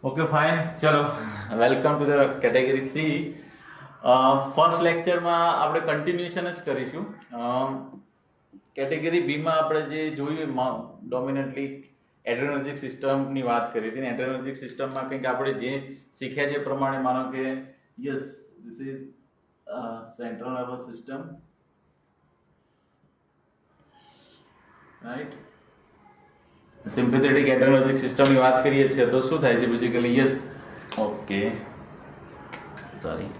Okay fine, ચલો welcome to the category C. First લેક્ચરમાં આપણે કન્ટિન્યુએશન જ કરીશું. કેટેગરી બીમાં આપણે જે જોયું ડોમિનન્ટલી એડ્રેનર્જિક સિસ્ટમની વાત કરી હતી. એડ્રેનર્જિક સિસ્ટમમાં કંઈક આપણે જે શીખ્યા છે એ પ્રમાણે માનો કે yes this is central nervous system, right. Sympathetic adrenergic સિસ્ટમની વાત કરીએ છીએ તો શું થાય છે basically? Yes, okay, sorry,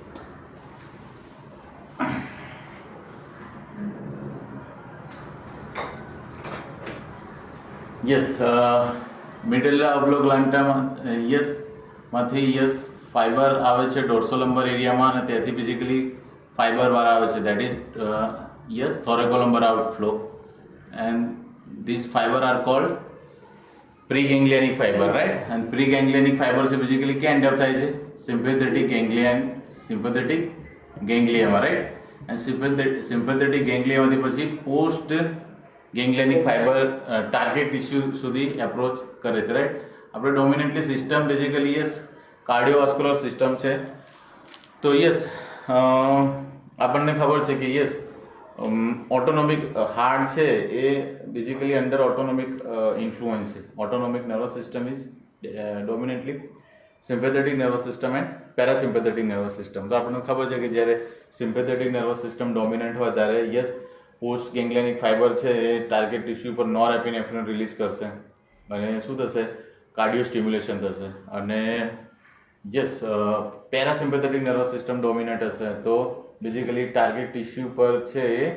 yes, middle ઓબ્લોગ્લાન્ટામાં યસ માંથી યસ ફાઈબર આવે છે ડોર્સોલમ્બર એરિયામાં, અને ત્યાંથી બેઝિકલી ફાઈબર વાર આવે છે, that is yes thoracolumbar outflow, and this fiber are called preganglionic fiber, right. And preganglionic fiber છે બેઝિકલી ક્યાં એન્ડ અપ થાય છે? સિમ્પેથેટિક ગેંગ્લિયામાં, રાઈટ. એન્ડ સિમ્પેથેટિક ગેંગ્લિયામાંથી પછી post ganglionic fiber target tissue સુધી એપ્રોચ કરે છે, રાઈટ. આપણે dominantly system basically yes cardiovascular system છે. તો યસ આપણને ખબર છે કે યસ ઓટોનોમિક હાર્ટ છે એ બેઝિકલી અંડર ઓટોનોમિક ઇન્ફ્લુઅન્સ છે. Autonomic nervous system is dominantly sympathetic nervous system and parasympathetic nervous system. તો આપણને ખબર છે કે જ્યારે સિમ્પેથેટિક નર્વસ સિસ્ટમ ડોમિનન્ટ હોય ત્યારે યસ પોસ્ટ ગેંગ્લિયનિક ફાઈબર છે એ ટાર્ગેટ ટિશ્યુ પર નોરએપિનેફ્રિન રિલીઝ કરશે અને શું થશે? કાર્ડિયો સ્ટિમ્યુલેશન થશે. અને yes parasympathetic nervous system dominant હશે તો બેઝિકલી ટાર્ગેટ ટિશ્યુ પર છે એ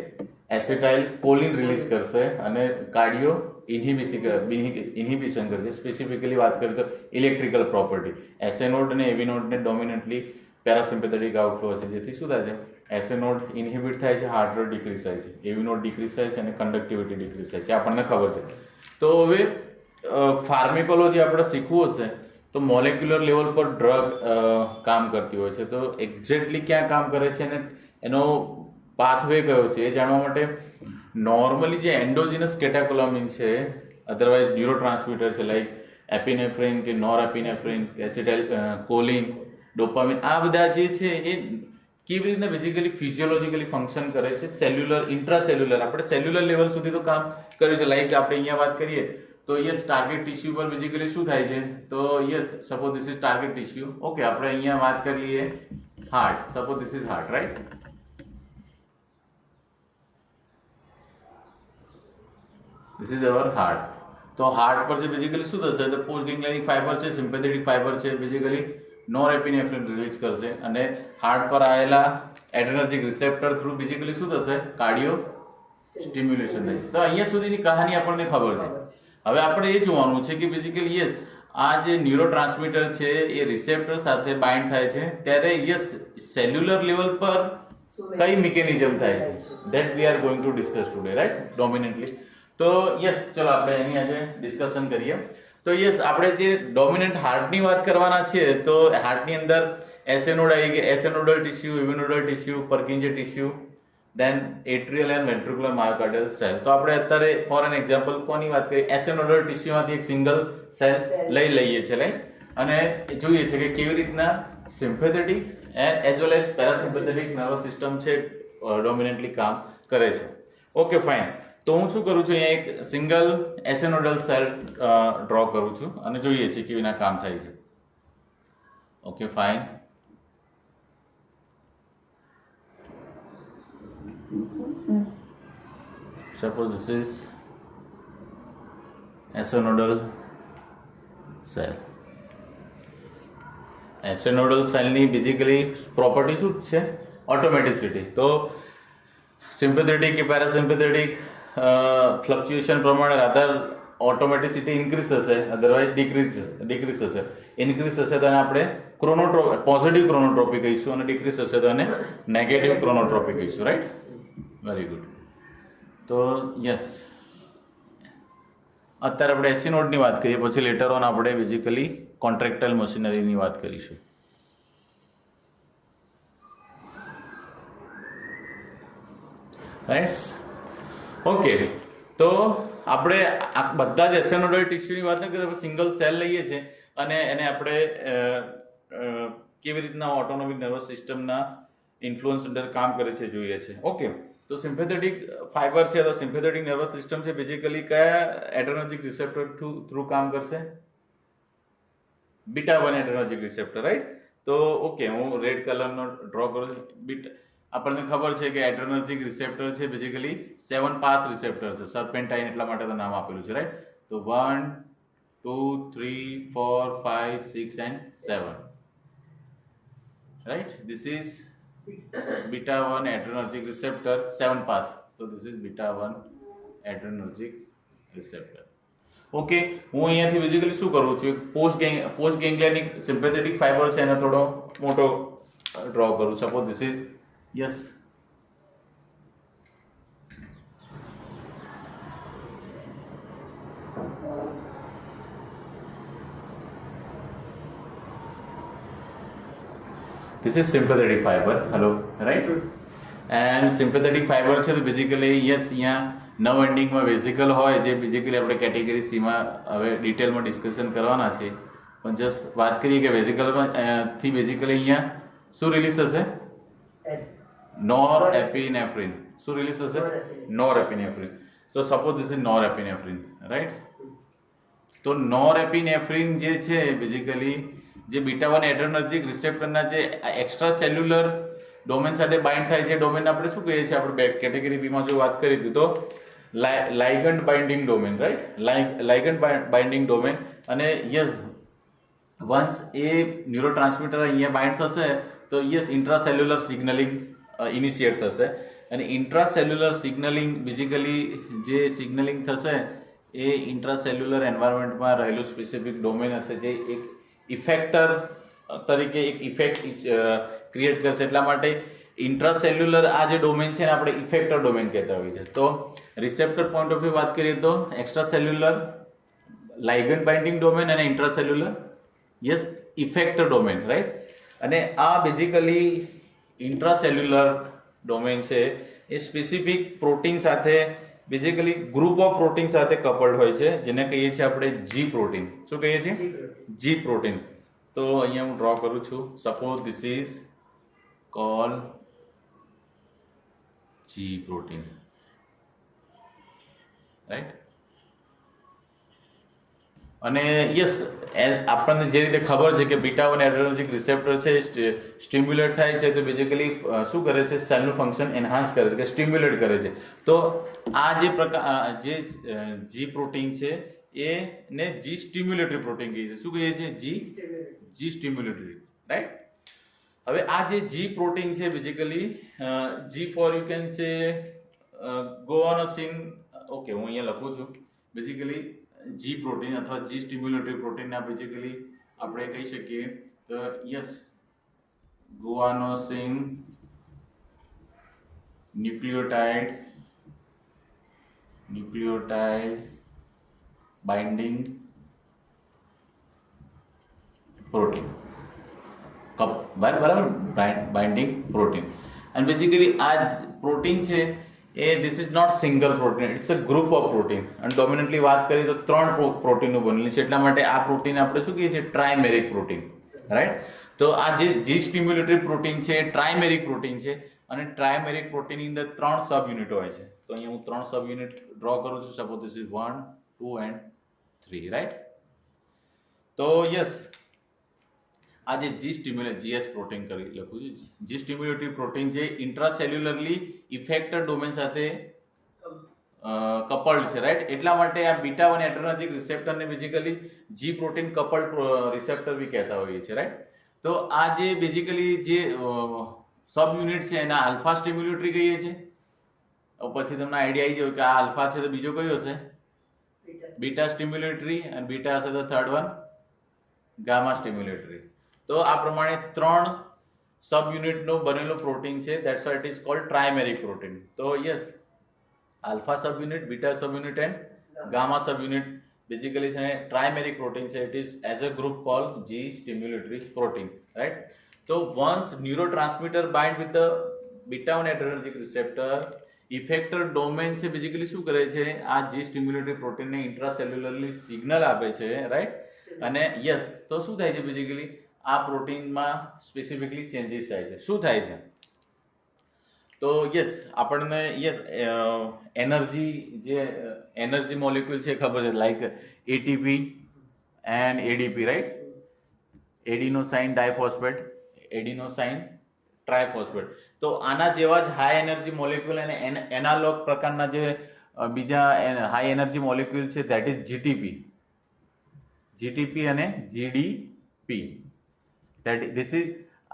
એસિટાઇલ કોલિન રિલીઝ કરશે અને કાર્ડિયો ઇન્હિબિશન કરશે. સ્પેસિફિકલી વાત કરીએ તો ઇલેક્ટ્રિકલ પ્રોપર્ટી એસએ નોડ અને એવી નોડને ડોમિનન્ટલી પેરાસિમ્પેથેટિક આઉટફ્લો છે, જેથી શું થાય છે? એસએ નોડ ઇન્હિબિટ થાય છે, હાર્ટ રેટ ડિક્રીઝ થાય છે, એવી નોડ ડિક્રીઝ થાય છે અને કન્ડક્ટિવિટી ડિક્રીઝ થાય છે, આપણને ખબર છે. તો હવે ફાર્મેકોલોજી આપણે શીખવું હશે તો મોલેક્યુલર લેવલ પર ડ્રગ કામ કરતી હોય છે. તો એક્ઝેક્ટલી ક્યાં કામ કરે છે અને એનો પાથવે કયો છે એ જાણવા માટે નોર્મલી જે એન્ડોજીનસ કેટેકોલામિન છે, અધરવાઇઝ ન્યુરોટ્રાન્સમીટર છે લાઈક એપિનેફ્રિન કે નોરએપિનેફ્રિન, એસિટાઇલ કોલિન, ડોપામિન, આ બધા જે છે એ કેવી રીતના બેઝિકલી ફિઝિયોલોજીકલી ફંક્શન કરે છે સેલ્યુલર ઇન્ટ્રાસેલ્યુલર, આપણે સેલ્યુલર લેવલ સુધી તો કામ કર્યું છે. લાઈક આપણે અહીંયા વાત કરીએ તો યસ ટાર્ગેટ ટિશ્યુ પર બેઝિકલી શું થાય છે? તો yes suppose this is target tissue, okay. આપણે અહીંયા વાત કરીએ heart, suppose this is heart, right. This is our heart. તો હાર્ટ પર છે બેઝિકલી શું થશે? તો પોસ્ટ ગેંગ્લિયનિક ફાઈબર છે, સિમ્પેથેટિક ફાઈબર છે, બેઝિકલી નોરએપિનેફ્રિન રિલીઝ કરશે અને હાર્ટ પર આવેલા એડ્રેનર્જિક રિસેપ્ટર થ્રુ બેઝિકલી શું થશે? કાર્ડિયો સ્ટિમ્યુલેશન થાય. તો અહીંયા સુધીની કહાની આપણને ખબર છે. હવે આપણે એ જોવાનું છે કે બેઝિકલી યસ આ જે ન્યુરોટ્રાન્સમીટર છે એ રિસેપ્ટર સાથે બાઇન્ડ થાય છે ત્યારે યસ સેલ્યુલર લેવલ પર કઈ મિકેનિઝમ થાય છે that we are going to discuss today, right, dominantly. તો યસ ચલો આપણે એની આજે ડિસ્કશન કરીએ. તો યસ આપણે જે ડોમિનન્ટ હાર્ટની વાત કરવાના છીએ તો હાર્ટની અંદર એસએ નોડ આવી ગયા, SA nodal tissue, AV nodal tissue, Purkinje tissue, then atrial and ventricular myocardial cell. તો આપણે અત્યારે ફોર એન એક્ઝામ્પલ કોની વાત કરીએ? એસએ નોડલ ટિશ્યુમાંથી એક સિંગલ સેલ લઈ લઈએ છીએ, રાઈટ, અને જોઈએ છે કે કેવી રીતના sympathetic and as well as parasympathetic nervous system છે ડોમિનન્ટલી કામ કરે છે. Okay fine. તો હું શું કરું છું? અહીંયા એક single SA nodal cell draw કરું છું અને જોઈએ છીએ કેવી રીતના કામ થાય છે. Okay fine. Suppose this is SO-nodal cell. SO-nodal cellની બેઝિકલી પ્રોપર્ટી શું છે? ઓટોમેટિસિટી. તો સિમ્પેથેટિક કે પેરાસિમ્પેથેટિક ફ્લક્ચ્યુએશન પ્રમાણે રાધર ઓટોમેટિસિટી ઇન્ક્રીઝ થશે, અધરવાઇઝ ડિક્રીઝ થશે. ઇન્ક્રીઝ થશે તો આપણે પોઝિટિવ ક્રોનોટ્રોપી કહીશું અને ડિક્રીઝ થશે તો એને નેગેટિવ ક્રોનોટ્રોપી કહીશું, રાઈટ. Very good. તો યસ અત્યારે આપણે એસી નોડની વાત કરીએ, પછી લેટર ઓન આપણે બેઝિકલી કોન્ટ્રેક્ટાઇલ મશીનરીની વાત કરીશું. Right, okay. તો આપણે બધા જ એસેનોડલ ટિશ્યુની વાત કરીએ તો સિંગલ સેલ લઈએ છીએ અને એને આપણે કેવી રીતના ઓટોનોમિક નર્વસ સિસ્ટમના ઇન્ફ્લુઅન્સ અંદર કામ કરે છે જોઈએ છે. ઓકે, તો સિમ્પેથેટિક ફાઈબર છે તો સિમ્પેથેટિક નર્વસ સિસ્ટમ છે બેઝિકલી કયા એડ્રેનર્જિક રિસેપ્ટર થ્રુ કામ કરશે? Beta 1 adrenergic receptor, right? તો ઓકે, હું રેડ કલરનો ડ્રો કરું છું. બીટા, આપણને ખબર છે કે એડ્રેનર્જિક રિસેપ્ટર છે બેઝિકલી 7 પાસ રિસેપ્ટર છે. સર્પેન્ટાઇન એટલા માટે તો નામ આપેલું છે, રાઈટ? તો 1 2 3 4 5 6 and 7, right? This is beta 1 adrenergic receptor 7 pass. So this is beta 1 adrenergic receptor. Okay, હું અહીંયાથી બેઝિકલી શું કરું છું, પોસ્ટ ગેંગ્લિયનિક સિમ્પેથેટિક ફાઈબર છે એને થોડો મોટો ડ્રો કરું. Suppose this is, yes, this is sympathetic fiber. Hello, right? And sympathetic fiber છે તો બેઝિકલી યસ અહીંયા નવ એન્ડિંગમાં વેસિકલ હોય જે બેઝિકલી આપણે કેટેગરી સીમાં હવે ડિટેલમાં ડિસ્કશન કરવાના છે, પણ જસ્ટ વાત કરીએ કે વેસિકલમાં થી બેઝિકલી અહીંયા શું રિલીઝ થશે? નોરએપિનેફ્રિન. શું રિલીઝ થશે? નોરએપિનેફ્રિન. સો સપોઝ ધીસ ઇઝ નોરએપિનેફ્રિન, રાઈટ? તો નોરએપિનેફ્રિન જે છે બેઝિકલી જે બીટા 1 એડ્રેનર્જિક રિસેપ્ટરના જે એક્સ્ટ્રા સેલ્યુલર ડોમેન સાથે બાઇન્ડ થાય છે, ડોમેન આપણે શું કહીએ છીએ, આપણે કેટેગરી બીમાં જો વાત કરી હતી તો ligand binding domain, right? Ligand binding domain. અને યસ, વન્સ એ ન્યુરોટ્રાન્સમીટર અહીંયા બાઇન્ડ થશે તો યસ ઇન્ટ્રાસેલ્યુલર સિગ્નલિંગ ઇનિશિએટ થશે. અને ઇન્ટ્રાસેલ્યુલર સિગ્નલિંગ બેઝિકલી જે સિગ્નલિંગ થશે એ ઇન્ટ્રાસેલ્યુલર એન્વાયરમેન્ટમાં રહેલું સ્પેસિફિક ડોમેન હશે જે એક ઇફેક્ટર તરીકે એક ઇફેક્ટ ક્રિએટ કરશે. એટલા માટે ઇન્ટ્રાસેલ્યુલર આ જે ડોમેન છે ને આપણે ઇફેક્ટર ડોમેન કહેતા હોઈએ છીએ. તો રિસેપ્ટર પોઈન્ટ ઓફ વ્યૂ વાત કરીએ તો એક્સ્ટ્રાસેલ્યુલર લાઇગન્ડ બાઇન્ડિંગ ડોમેન અને ઇન્ટ્રાસેલ્યુલર યસ ઇફેક્ટર ડોમેન, રાઈટ? અને આ બેઝિકલી ઇન્ટ્રાસેલ્યુલર ડોમેન છે એ સ્પેસિફિક પ્રોટીન સાથે બેઝિકલી ગ્રુપ ઓફ પ્રોટીન સાથે કપલ્ડ હોય છે જેને કહીએ છીએ આપણે જી પ્રોટીન. શું કહીએ છીએ? G protein. તો અહીંયા હું ડ્રો કરું છું. Suppose this is call G protein, right? અને યસ, આપણને જે રીતે ખબર છે કે બીટા 1 એડ્રેનર્જિક રિસેપ્ટર છે સ્ટિમ્યુલેટ થાય છે તો બેઝિકલી શું કરે છે, સેલનું ફંક્શન એન્હાન્સ કરે છે કે સ્ટિમ્યુલેટ કરે છે. તો આ જે જે જી પ્રોટીન છે એને જી સ્ટિમ્યુલેટરી પ્રોટીન કહીએ છીએ. શું કહીએ છીએ? G stimulatory, right? હવે આ જે જી પ્રોટીન છે basically G for you can say guanosine. Okay, હું અહીંયા લખું છું. બેઝિકલી જી પ્રોટીન અથવા જી સ્ટિમ્યુલેટરી પ્રોટીનના બેઝિકલી આપણે કહી શકીએ તો યસ ગુઆનોસિન ન્યુક્લિયોટાઇડ બાઇન્ડિંગ પ્રોટીન, બરાબર, બાઇન્ડિંગ પ્રોટીન. અને બેઝિકલી આ પ્રોટીન છે this is not single protein, it's a group of protein. અને ડોમિનન્ટલી વાત કરીએ તો 3 પ્રોટીનનું બનેલું છે. એટલા માટે આ પ્રોટીન આપણે શું કહીએ છીએ? ટ્રાઇમેરિક પ્રોટીન, રાઈટ? તો આ જે જી સ્ટિમ્યુલેટરી પ્રોટીન છે એ ટ્રાઇમેરિક પ્રોટીન છે અને ટ્રાઇમેરિક પ્રોટીનની અંદર 3 સબ યુનિટ હોય છે. તો અહીંયા હું 3 સબ યુનિટ ડ્રો કરું છું. Suppose this is 1 2 and 3, right? તો યસ, આ જે જી સ્ટિમ્યુલેટ જીએસ પ્રોટીન કરી લખું છું. જી સ્ટિમ્યુલેટરી પ્રોટીન જે ઇન્ટ્રાસેલ્યુલરલી ઇફેક્ટર ડોમેન સાથે કપલ્ડ છે, રાઈટ? એટલા માટે આ બીટા 1 એડ્રેનર્જિક રિસેપ્ટરને બેઝિકલી જી પ્રોટીન કપલ્ડ રિસેપ્ટર બી કહેતા હોઈએ છીએ, રાઈટ? તો આ જે બેઝિકલી જે સબ યુનિટ છે એના આલ્ફા સ્ટિમ્યુલેટરી કહીએ છીએ. પછી તમને આઈડિયા આવી જાય કે આ આલ્ફા છે તો બીજો કયો હશે? બીટા સ્ટિમ્યુલેટરી. અને બીટા હશે તો થર્ડ વન ગામા સ્ટિમ્યુલેટરી. તો આ પ્રમાણે 3 સબ યુનિટનો બનેલો પ્રોટીન છે. That's why it is called trimeric protein. તો yes, alpha sub unit, beta sub unit and gamma sub unit basically છે ટ્રાઇમેરિક પ્રોટીન છે. It is as a group called G stimulatory protein, right? તો once neurotransmitter bind with the beta 1 adrenergic receptor, effector domain છે basically શું કરે છે? આ જી સ્ટિમ્યુલેટરી પ્રોટીનને ઇન્ટ્રાસેલ્યુલરલી signal આપે છે, રાઈટ? અને યસ તો શું થાય છે બેઝિકલી આ પ્રોટીનમાં સ્પેસિફિકલી ચેન્જીસ થાય છે. શું થાય છે? તો યસ આપણને યસ એનર્જી મોલિક્યુલ છે ખબર છે, like ATP and ADP, right? Adenosine diphosphate, adenosine triphosphate. તો આના જેવા જ હાઈ એનર્જી મોલિક્યુલ અને એનાલોગ પ્રકારના જે બીજા હાઈ એનર્જી મોલિક્યુલ છે ધેટ ઇઝ જીટીપી અને જીડીપી. ધીસ ઇઝ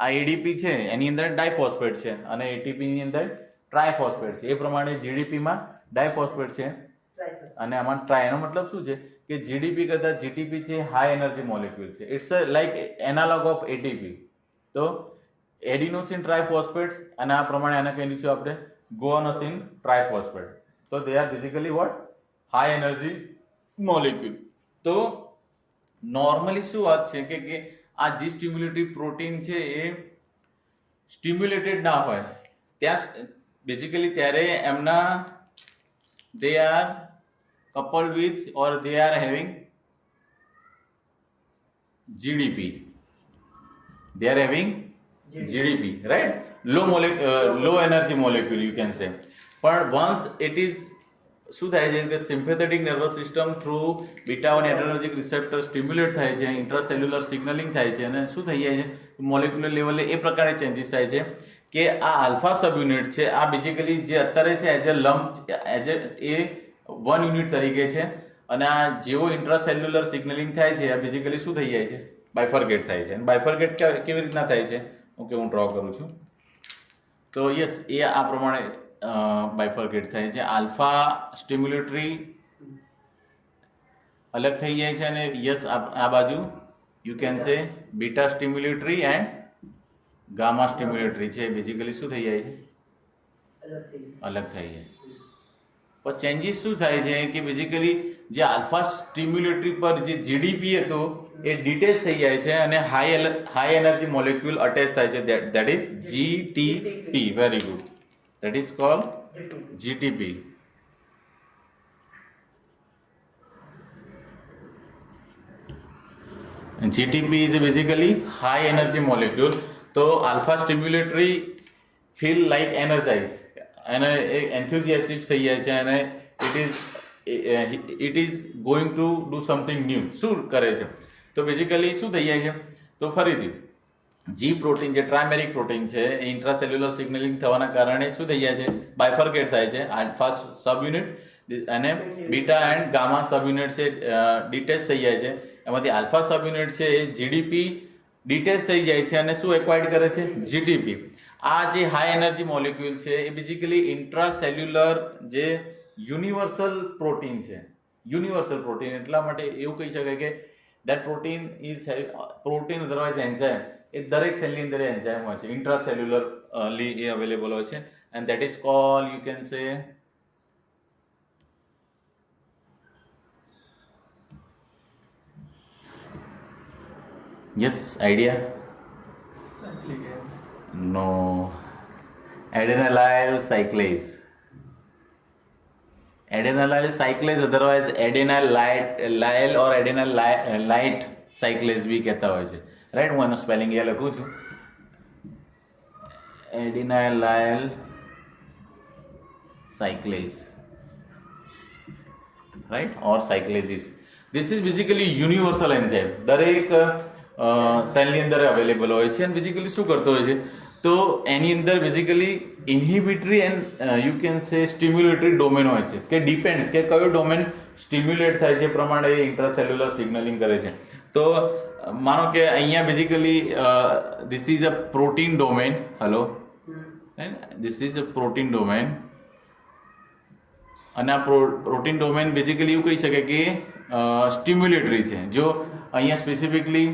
આ એડીપી છે એની અંદર ડાયફોસ્ફેટ છે અને એટીપી ની અંદર ટ્રાયફોસ્ફેટ છે. એ પ્રમાણે જીડીપીમાં ડાયફોસ્ફેટ છે અને આમાં ટ્રાય. એનો મતલબ શું છે કે જીડીપી કરતા જીટીપી છે હાઈ એનર્જી મોલિક્યુલ છે. It's like analogue of ATP. તો એડિનોસિન ટ્રાયફોસ્ફેટ અને આ પ્રમાણે આને કહી દઈશું આપણે ગુઆનોસિન ટ્રાયફોસ્ફેટ. તો they are basically what high energy molecule. તો નોર્મલી શું વાત છે કે આ જી સ્ટિમ્યુલેટિવ પ્રોટીન છે એ સ્ટિમ્યુલેટેડ ના હોય ત્યાં બેઝિકલી ત્યારે એમના they are coupled with or they are having GDP. They are having GDP, right? Low energy molecule you can say. But once it is શું થાય છે કે sympathetic nervous system through beta 1 adrenergic receptor stimulate થાય છે, ઇન્ટ્રાસેલ્યુલર signalling થાય છે અને શું થઈ જાય છે મોલેક્યુલર લેવલે એ પ્રકારે ચેન્જીસ થાય છે કે આ આલ્ફા સબ યુનિટ છે આ બેઝિકલી જે અત્યારે છે as a lump as a 1 unit તરીકે છે અને આ જેવો ઇન્ટ્રાસેલ્યુલર સિગ્નલિંગ થાય છે આ બેઝિકલી શું થઈ જાય છે બાયફર્કેટ થાય છે. અને બાયફર્કેટ કેવી રીતના થાય છે ઓકે હું ડ્રો કરું છું. તો યસ એ આ પ્રમાણે બાયફર્કેટ થાય છે. આલ્ફા સ્ટિમ્યુલેટરી અલગ થઈ જાય છે અને યસ આ બાજુ you can say beta stimulatory and gamma stimulatory છે બેઝિકલી શું થઈ જાય છે અલગ થઈ જાય. પણ ચેન્જીસ શું થાય છે કે બેઝિકલી જે આલ્ફા સ્ટિમ્યુલેટરી પર જે જીડીપી હતું એ ડિટેચ થઈ જાય છે અને હાઈ એનર્જી મોલેક્યુલ અટેચ થાય છે that is GTP. Very good. That is called GTP. And GTP is basically high energy molecule. So alpha stimulatory feel like energized and enthusiastic થઈ જાય છે અને it is going to do something new. શું કરે છે તો basically શું થઈ જાય છે તો ફરીથી જી પ્રોટીન જે ટ્રાયમેરિક પ્રોટીન છે એ ઇન્ટ્રાસેલ્યુલર સિગ્નલિંગ થવાના કારણે શું થઈ જાય છે બાયફર્કેટ થાય છે. આલ્ફા સબ યુનિટ અને beta and gamma sub unit છે ડિટેચ થઈ જાય છે. એમાંથી આલ્ફા સબ યુનિટ છે એ જીડીપી ડિટેચ થઈ જાય છે અને શું એક્વાયર્ડ કરે છે જીટીપી. આ જે હાઈ એનર્જી મોલિક્યુલ છે એ બેઝિકલી ઇન્ટ્રાસેલ્યુલર જે યુનિવર્સલ પ્રોટીન છે. યુનિવર્સલ પ્રોટીન એટલા માટે એવું કહી શકાય કે that protein is protein otherwise enzyme એ દરેક સેલની અંદર એન્ઝાઇમ હોય છે ઇન્ટ્રાસેલ્યુલરલી એ અવેલેબલ હોય છે and that is called you can say yes idea no adenylyl cyclase. Adenylyl cyclase otherwise adenyl lyl or adenyl light cyclase भी कहता હોય છે રાઈટ. હું એનો સ્પેલિંગ એ લખું છું adenylyl cyclase right or cyclases. This is basically universal enzyme. દરેક સેલની અંદર અવેલેબલ હોય છે અને બેઝિકલી શું કરતો હોય છે તો એની અંદર basically inhibitory and you can say stimulatory domain હોય છે કે ડિપેન્ડ કે કયો ડોમેન સ્ટિમ્યુલેટ થાય છે પ્રમાણે એ ઇન્ટ્રાસેલ્યુલર સિગ્નલિંગ કરે છે. તો માનો કે અહીંયા basically this is a protein domain. Hello this is a protein domain અને આ પ્રોટીન ડોમેન બેઝિકલી એવું કહી શકે કે સ્ટિમ્યુલેટરી છે. જો અહીંયા સ્પેસિફિકલી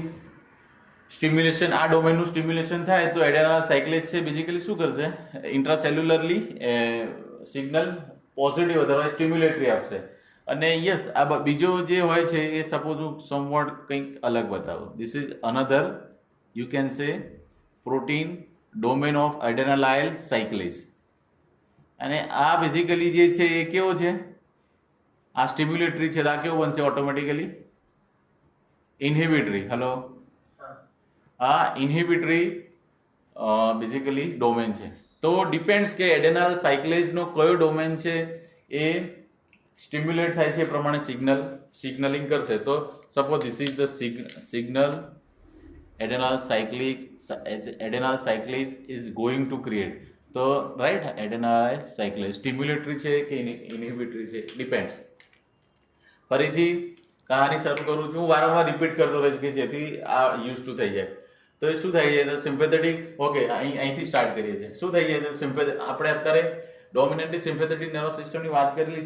સ્ટિમ્યુલેશન આ ડોમેનનું સ્ટિમ્યુલેશન થાય તો એડેનલ સાયક્લેસ છે બેઝિકલી શું કરશે ઇન્ટ્રાસેલ્યુલરલી સિગ્નલ પોઝિટિવ અધરવાઇઝ સ્ટિમ્યુલેટરી આપશે. અને યસ આ બીજો જે હોય છે એ સપોઝ હું સમવોટ કંઈક અલગ બતાવું. This is another you can say protein domain of adenylyl cyclase અને આ બેઝિકલી જે છે એ કેવો છે આ સ્ટિમ્યુલેટરી છે તો આ કેવું બનશે ઓટોમેટિકલી ઇન્હિબિટરી, હેલો, આ ઇન્હિબિટરી બેઝિકલી ડોમેન છે. તો ડિપેન્ડ્સ કે એડેનાલ સાયક્લેઝનો કયો ડોમેન છે એ સ્ટિમ્યુલેટ થાય છે એ પ્રમાણે સિગ્નલિંગ કરશે. તો suppose this is the signal adenal cyclase is going to create. તો રાઈટ, adenal cyclase સ્ટિમ્યુલેટરી છે કે ઇન્હિબિટરી છે, ડિપેન્ડ્સ. ફરીથી કહાની શરૂ કરું છું, વારંવાર રિપીટ કરતો રહીશ કે જેથી આ યુઝ ટુ થઈ જાય. તો એ શું થઈ જાય તો સિમ્પેથેટિક, ઓકે, અહીંથી સ્ટાર્ટ કરીએ છીએ. શું થઈ જાય તો આપણે અત્યારે ડોમિનેન્ટલી સિમ્પેથેટિક નર્વસ સિસ્ટમની વાત કરેલી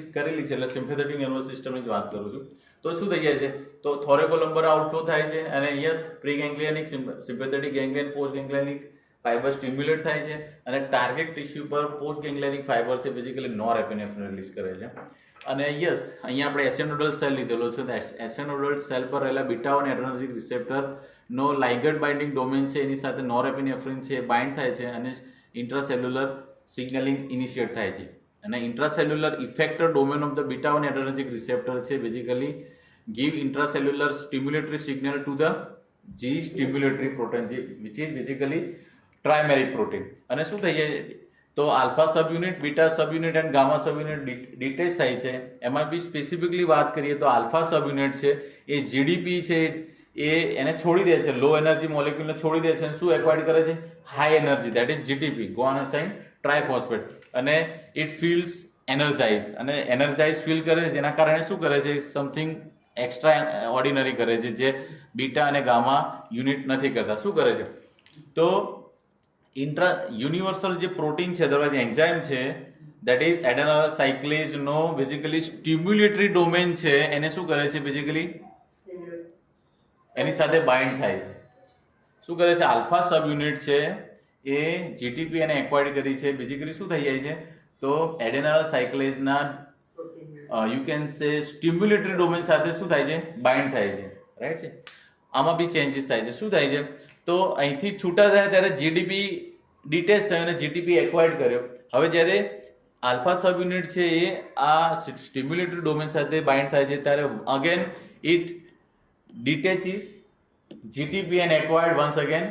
છે, એટલે સિમ્પેથેટિક નર્વસ સિસ્ટમની જ વાત કરું છું. તો શું થઈ જાય છે તો થોરેકોલમ્બર આઉટફ્લો થાય છે અને yes pre ganglionic, sympathetic ganglion, post ganglionic fiber stimulate થાય છે અને ટાર્ગેટ ટિશ્યુ પર પોસ્ટ ગેંગ્લિયનિક ફાઈબર છે બેઝિકલી નોરએપિનેફ્રિન રિલીઝ કરે છે. અને યસ અહીંયા આપણે એસેનોડલ સેલ લીધેલો છે. તો એસેનોડલ સેલ પર રહેલા બીટા 1 એડ્રેનર્જિક રિસેપ્ટર નો લાઇગેન્ડ બાઇન્ડિંગ ડોમેન છે, એની સાથે નોરએપિનેફ્રિન છે એ બાઇન્ડ થાય છે અને ઇન્ટ્રાસેલ્યુલર સિગ્નલિંગ ઇનિશિએટ થાય છે. અને intracellular effector domain of the beta 1 adrenergic receptor છે basically give intracellular stimulatory signal to the G stimulatory protein, which is basically trimeric protein. અને શું થઈ જાય તો alpha sub unit, beta sub unit અને ગામા સબ યુનિટ ડિટેચ થાય છે. એમાં બી સ્પેસિફિકલી વાત કરીએ તો આલ્ફા સબ યુનિટ છે એ જીડીપી છે એને છોડી દે છે, લો એનર્જી મોલેક્યુલને છોડી દે છે અને શું એક્વાયર્ડ કરે છે, high energy, that is GTP, guanosine triphosphate. અને ઇટ ફીલ્સ એનર્જાઇઝ, અને એનર્જાઇઝ ફીલ કરે છે જેના કારણે શું કરે છે, સમથિંગ એક્સ્ટ્રા ઓર્ડિનરી કરે છે જે બીટા અને ગામા યુનિટ નથી કરતા. શું કરે છે તો યુનિવર્સલ જે પ્રોટીન છે, અદરવાઇઝ એન્ઝાઇમ છે, દેટ ઇઝ એડેનલ સાયક્લેઝ નો બેઝિકલી સ્ટિમ્યુલેટરી ડોમેન છે, એને શું કરે છે બેઝિકલી એની સાથે બાઇન્ડ થાય છે. શું કરે છે, આલ્ફા સબ યુનિટ છે એ જીટીપી એને એક્વાયર્ડ કરી છે, બેઝિકલી શું થઈ જાય છે તો એડેનલ સાયક્લેઝના you can say stimulatory domain સાથે શું થાય છે, બાઇન્ડ થાય છે, રાઈટ છે. આમાં બી ચેન્જીસ થાય છે. શું થાય છે તો અહીંથી છૂટા થાય ત્યારે જીડીપી ડિટેચ થયો અને જીટીપી એક્વાયર્ડ કર્યો. હવે જ્યારે આલ્ફા સબ યુનિટ છે એ આ સ્ટિમ્યુલેટરી ડોમેન સાથે બાઇન્ડ થાય છે ત્યારે again it detaches GTP and acquired once again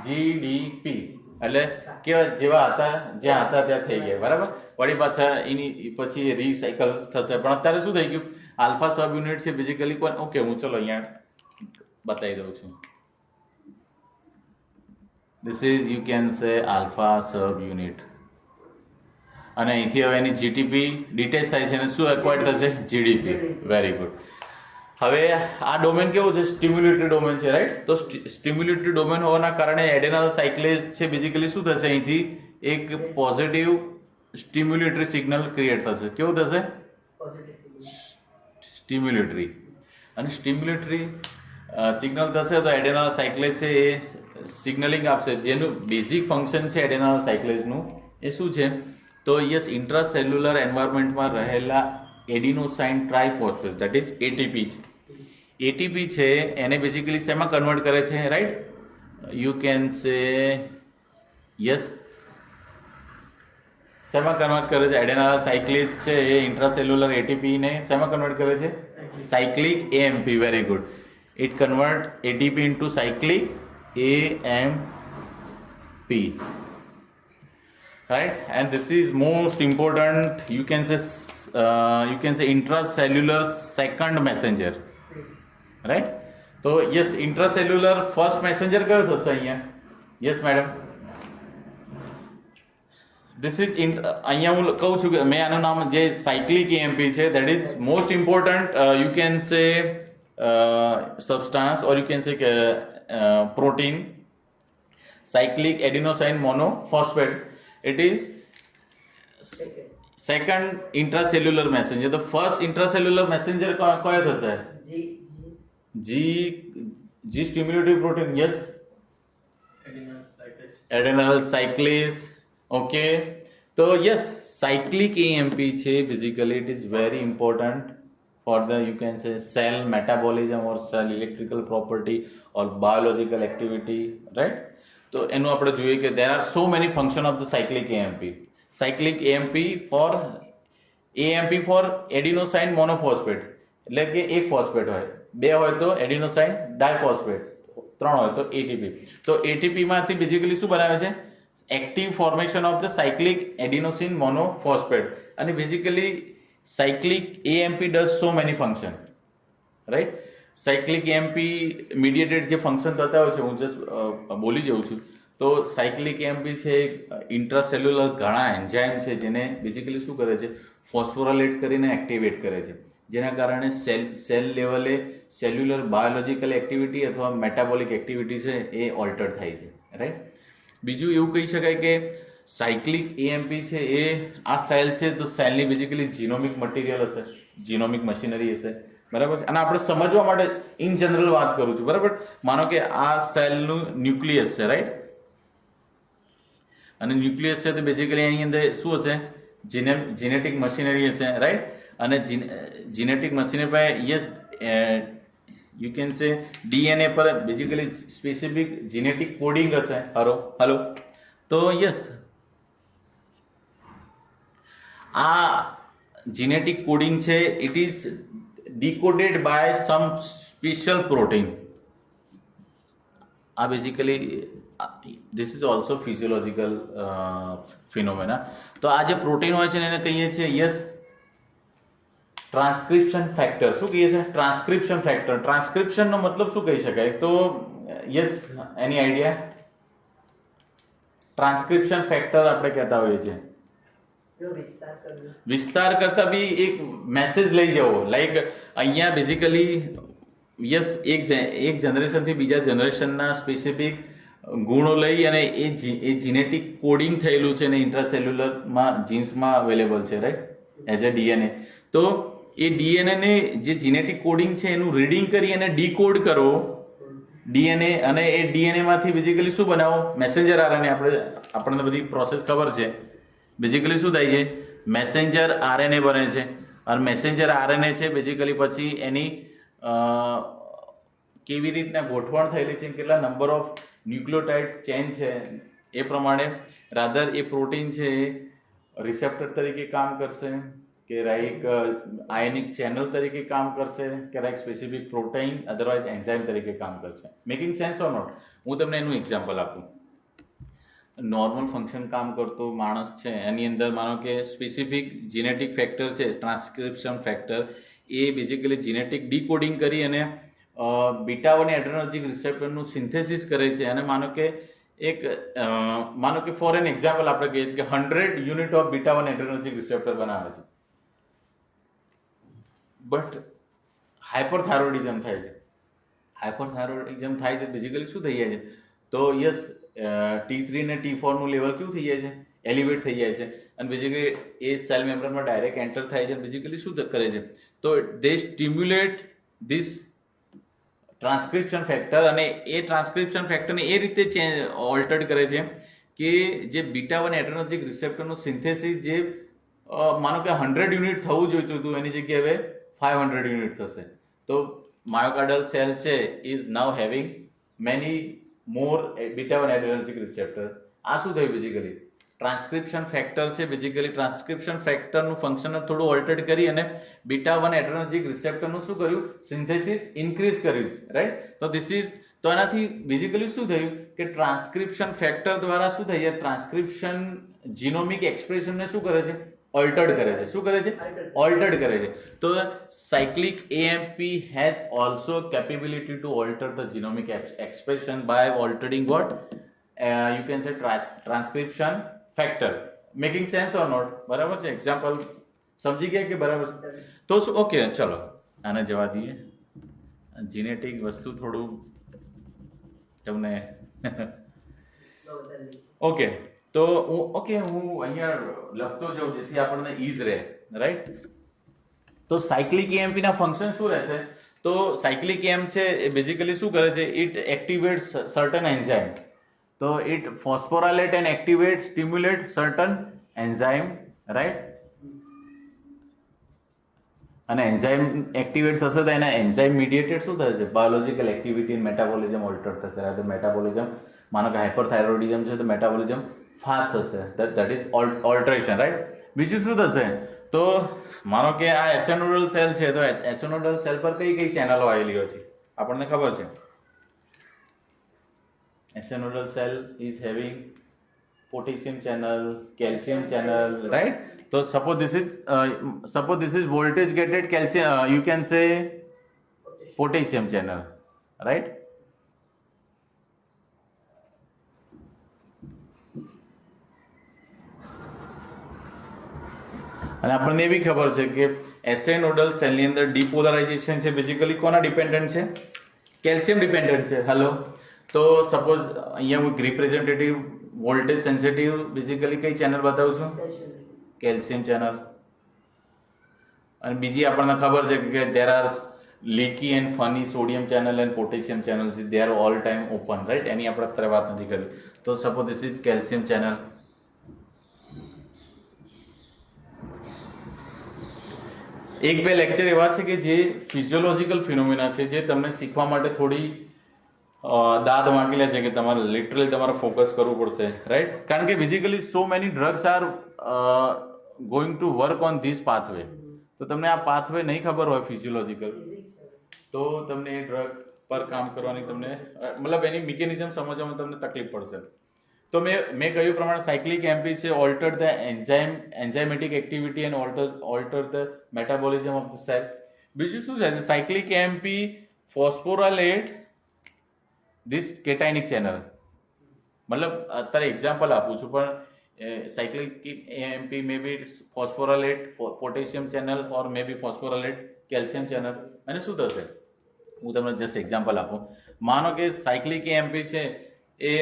GDP. એટલે કેવા જેવા હતા જ્યાં હતા ત્યાં થઈ ગયા, બરાબર. વળી પાછા એની પછી રીસાયકલ થશે. પણ અત્યારે શું થઈ ગયું, આલ્ફા સબ યુનિટ છે બેઝિકલી કોઈ, ઓકે હું ચલો અહીંયા બતાવી દઉં છું. ધીસ ઇઝ યુ કેન સે આલ્ફા સબ યુનિટ, અને અહીંથી હવે એની જીટીપી ડિટેચ થાય છે અને શું એક્વાયર્ડ થશે, જીડીપી. Very good. હવે આ ડોમેન કેવું છે, સ્ટિમ્યુલેટરી ડોમેન છે, રાઈટ. તો સ્ટિમ્યુલેટરી ડોમેન હોવાના કારણે એડેનલ સાયક્લેઝ છે બેઝિકલી શું થશે, અહીંથી એક પોઝિટિવ સ્ટિમ્યુલેટરી સિગ્નલ ક્રિએટ થશે. કેવું થશે, સ્ટિમ્યુલેટરી. અને સ્ટિમ્યુલેટરી સિગ્નલ થશે તો એડેનલ સાયક્લેઝ છે એ સિગ્નલિંગ આપશે, જેનું બેઝિક ફંક્શન છે એડેનલ સાયક્લેઝનું એ શું છે તો યસ ઇન્ટ્રાસેલ્યુલર એન્વાયરમેન્ટમાં રહેલા adenosine triphosphate, that is ATP. ATP છે એને બેઝિકલી શેમાં કન્વર્ટ કરે છે, right. You can say yes શેમાં કન્વર્ટ કરે છે, એડેનલ સાયક્લિક છે એ ઇન્ટ્રાસેલ્યુલર એટીપી ને શેમાં કન્વર્ટ કરે છે, cyclic AMP. Very good. It convert ATP into cyclic AMP, right. And this is most important, you can say intracellular second messenger, right. તો yes intracellular first messenger કયો થશે અહીંયા, yes madam. this is અહીંયા હું કહું છું કે મેં આનું નામ જે સાયક્લિક એએમપી છે, that is most important, you can say substance or you can say protein, cyclic adenosine monophosphate. It is second intracellular messenger. The first intracellular messenger કયો થશે, G stimulative protein, yes, adenyl cyclase. Okay, so yes cyclic AMP છે basically it is very important for the you can say cell metabolism or cell electrical property or biological activity, right. તો એનું આપણે જોઈએ કે there are so many function of the cyclic AMP. Cyclic AMP for adenosine monophosphate, એટલે કે એક phosphate હોય, 2 હોય તો એડિનોસાઇન ડાયફોસ્ફેટ, 3 હોય તો એટીપી. તો એટીપી માંથી બેઝિકલી શું બનાવે છે? Active formation of the cyclic adenosine monophosphate. અને basically cyclic AMP does so many function, right? Cyclic AMP mediated જે ફંક્શન થતા હોય છે, હું જસ્ટ બોલી જાઉં છું. તો સાયક્લિક એએમપી છે, ઇન્ટ્રાસેલ્યુલર ઘણા એન્ઝાઇમ છે જેને બેઝિકલી શું કરે છે? ફોસ્ફોરાયલેટ કરીને એક્ટિવેટ કરે છે, જેના કારણે સેલ લેવલે સેલ્યુલર બાયોલોજિકલ એક્ટિવિટી અથવા મેટાબોલિક એક્ટિવિટી છે એ ઓલ્ટર થાય છે, રાઈટ? બીજું એવું કહી શકાય કે સાયક્લિક એએમપી છે એ આ સેલ છે તો સેલની બેઝિકલી જીનોમિક મટીરિયલ હશે, જીનોમિક મશીનરી હશે, બરાબર છે? અને આપણે સમજવા માટે ઇન જનરલ વાત કરું છું, બરાબર? માનો કે આ સેલનું ન્યુક્લિયસ છે, રાઈટ? અને ન્યુક્લિયસ છે તો બેઝિકલી એની અંદર શું હશે? જીનેટિક મશીનરી હશે, રાઈટ? અને જીનેટિક મશીનરી પર યસ યુ કેન સે ડીએનએ પર બેઝિકલી સ્પેસિફિક જીનેટિક કોડિંગ હશે. હલો તો યસ, આ જીનેટિક કોડિંગ છે it is decoded by some special protein. Basically this is also physiological phenomena. તો આ જે પ્રોટીન હોય છે એને કહીએ છીએ યસ ટ્રાન્સક્રિપ્શન ફેક્ટર. શું કહીએ છીએ? Transcription factor. ટ્રાન્સક્રિપ્શન નો મતલબ શું કહી શકાય? તો યસ, એની આઈડિયા? ટ્રાન્સક્રિપ્શન ફેક્ટર આપણે કહેતા હોઈએ છીએ વિસ્તાર કરતા બી એક મેસેજ લઈ જવો. લાઈક અહીંયા બેઝિકલી યસ એક જનરેશનથી બીજા જનરેશનના સ્પેસિફિક ગુણો લઈ અને એ જીનેટિક કોડિંગ થયેલું છે ને ઇન્ટ્રાસેલ્યુલરમાં જીન્સમાં અવેલેબલ છે, રાઈટ? As a DNA. તો એ ડીએનએ ને જે જીનેટિક કોડિંગ છે એનું રીડિંગ કરી અને ડીકોડ કરો ડીએનએ, અને એ ડીએનએ માંથી બેઝિકલી શું બનાવો? Messenger RNA. આપણને બધી પ્રોસેસ ખબર છે. બેઝિકલી શું થાય છે? મેસેન્જર આરએનએ બને છે, અને મેસેન્જર આરએનએ છે બેઝિકલી પછી એની કેવી રીતના ગોઠવણ થયેલી છે, કેટલા નંબર ઓફ ન્યુક્લિયોટાઇડ ચેન છે એ પ્રમાણે રાધર એ પ્રોટીન છે એ રિસેપ્ટર તરીકે કામ કરશે કે રાઈક આયનિક ચેનલ તરીકે કામ કરશે કે like specific protein otherwise enzyme તરીકે કામ કરશે. Making sense or not? હું તમને એનું એક્ઝામ્પલ આપું. નોર્મલ ફંક્શન કામ કરતો માણસ છે એની અંદર માનો કે સ્પેસિફિક જીનેટિક ફેક્ટર છે, ટ્રાન્સક્રિપ્શન ફેક્ટર, એ બેઝિકલી જીનેટિક ડીકોડિંગ કરી અને બીટા 1 એડ્રેનર્જિક રિસેપ્ટરનું સિન્થેસિસ કરે છે. અને માનો કે ફોર એન એક્ઝામ્પલ આપણે કહીએ કે 100 unit of beta 1 adrenergic receptor બનાવે છે, બટ હાઇપરથાઇરોઇડિઝમ થાય છે. હાઇપરથાઇરોઇડિઝમ થાય છે બેઝિકલી શું થઈ જાય છે? તો યસ T3 ને T4 નું લેવલ કેવું થઈ જાય છે? એલિવેટ થઈ જાય છે, અને બેઝિકલી એ સેલ મેમ્બ્રેનમાં ડાયરેક્ટ એન્ટર થાય છે. બેઝિકલી શું કરે છે? તો દે સ્ટિમ્યુલેટ ધીસ ટ્રાન્સક્રિપ્શન ફેક્ટર, અને એ ટ્રાન્સક્રિપ્શન ફેક્ટરને એ રીતે ઓલ્ટર્ડ કરે છે કે જે બીટા 1 એડ્રેનર્જિક રિસેપ્ટરનું સિન્થેસિસ જે માનો કે 100 યુનિટ થવું જોઈતું હતું એની જગ્યાએ હવે 500 યુનિટ થશે. તો માયોકાર્ડિયલ સેલ છે is now having many more beta 1 adrenergic receptor. આ શું થયું? બેઝિકલી ટ્રાન્સક્રિપ્શન ફેક્ટર છે, બેઝિકલી ટ્રાન્સક્રિપ્શન ફેક્ટરનું ફંક્શન થોડું ઓલ્ટર્ડ કરી અને બીટા 1 એડ્રેનર્જિક રિસેપ્ટરનું શું કર્યું? સિન્થેસિસ ઇન્ક્રીઝ કર્યું, રાઈટ? તો તો એનાથી બેઝિકલી શું થયું કે ટ્રાન્સક્રિપ્શન ફેક્ટર દ્વારા શું થઈ જાય? ટ્રાન્સક્રિપ્શન જીનોમિક એક્સપ્રેશનને શું કરે છે? ઓલ્ટર્ડ કરે છે. શું કરે છે? ઓલ્ટર્ડ કરે છે. તો cyclic AMP has also capability to alter the genomic expression by altering what you can say transcription factor. Making sense or not? બરાબર છે? એક્ઝામ્પલ સમજી ગયા કે બરાબર છે? તો ઓકે, ચલો આને જવા દઈએ. જીનેટિક વસ્તુ થોડું તમને ઓકે. તો હું અહીંયા લખતો જાઉં જેથી આપણને ઈઝ રહે, રાઈટ? તો સાયક્લિક એએમપી ના ફંક્શન શું રહેશે? તો સાયક્લિક એએમપ છે એ બેઝિકલી શું કરે છે? It activate certain enzyme. તો it phosphorylate and activate stimulate certain enzyme, right? અને એન્ઝાઇમ એક્ટિવેટ થશે તો એના એન્ઝાઇમ મીડિયેટેડ શું થશે? બાયોલોજિકલ એક્ટિવિટી મેટાબોલિઝમ ઓલ્ટર થશે. મેટાબોલિઝમ માનો કે હાઇપરથાઇરોઇડિઝમ છે તો મેટાબોલિઝમ ફાસ્ટ થશે. That is alteration, right? બીજું શું થશે? તો માનો કે આ એસેનોડલ સેલ છે, તો એસેનોડલ સેલ પર કઈ કઈ ચેનલો આવેલી હોય છે આપણને ખબર છે. SA nodal cell is having potassium channel, calcium channel, right? So suppose this is voltage gated calcium, you can say potassium channel, right? અને આપણને એવી ખબર છે કે એસેનોડલ સેલની અંદર ડિપોલરાઇઝેશન છે બેઝિકલી કોના ડિપેન્ડન્ટ છે? કેલ્શિયમ ડિપેન્ડન્ટ છે. હલો, તો સપોઝ અહીંયા હું રિપ્રેઝેન્ટેટિવ વોલ્ટેજ સેન્સિટિવ બેઝિકલી કઈ ચેનલ બતાવું છું? Calcium channel. અને બીજી આપણને ખબર છે કે there are leaky and funny sodium channel and potassium channels, they are all time open, right? એની આપણે અત્યારે વાત નથી કરી. તો suppose this is calcium channel. એક બે લેક્ચર એવા છે કે જે ફિઝિયોલોજીકલ ફિનોમિના છે જે તમને શીખવા માટે થોડી દાદ માંગી લે છે કે તમારે લિટરલી તમારે ફોકસ કરવું પડશે, રાઈટ? કારણ કે basically so many drugs R going to work on this pathway. તો તમને આ પાથવે નહીં ખબર હોય ફિઝિયોલોજીકલ, તો તમને એ ડ્રગ પર કામ કરવાની તમને મતલબ એની મિકેનિઝમ સમજવામાં તમને તકલીફ પડશે. તો મેં કહ્યું પ્રમાણે સાયક્લિક એમપી છે alter the enzymatic activity and alter the metabolism of the cell. બીજું શું છે? Cyclic AMP phosphorylate this cationic channel. મતલબ અત્યારે એક્ઝામ્પલ આપું છું, પણ cyclic AMP may be phosphorylate potassium channel or may be phosphorylate calcium channel. અને શું થશે હું તમને જસ્ટ એક્ઝામ્પલ આપું. માનો કે સાયક્લિક એમપી છે એ